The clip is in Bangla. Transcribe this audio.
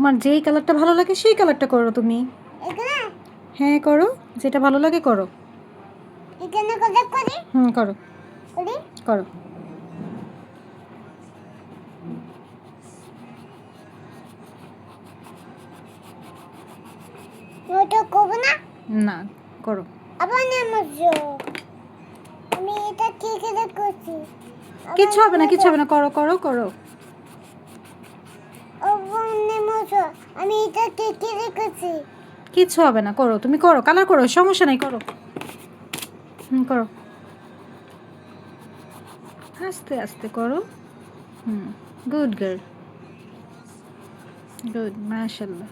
তোমার যেই কালারটা ভালো লাগে সেই কালারটা করো তুমি। হ্যাঁ করো, যেটা ভালো লাগে করো। করো করো। না করো। কিচ্ছু হবে না, কিচ্ছু হবে না, করো করো করো। আমি এটা কেটে রেখেছি। কিচ্ছু হবে না, করো তুমি, করো কালার করো, সমস্যা নেই, করো। করো, আস্তে আস্তে করো। গুড গার্ল, গুড, মাশাআল্লাহ।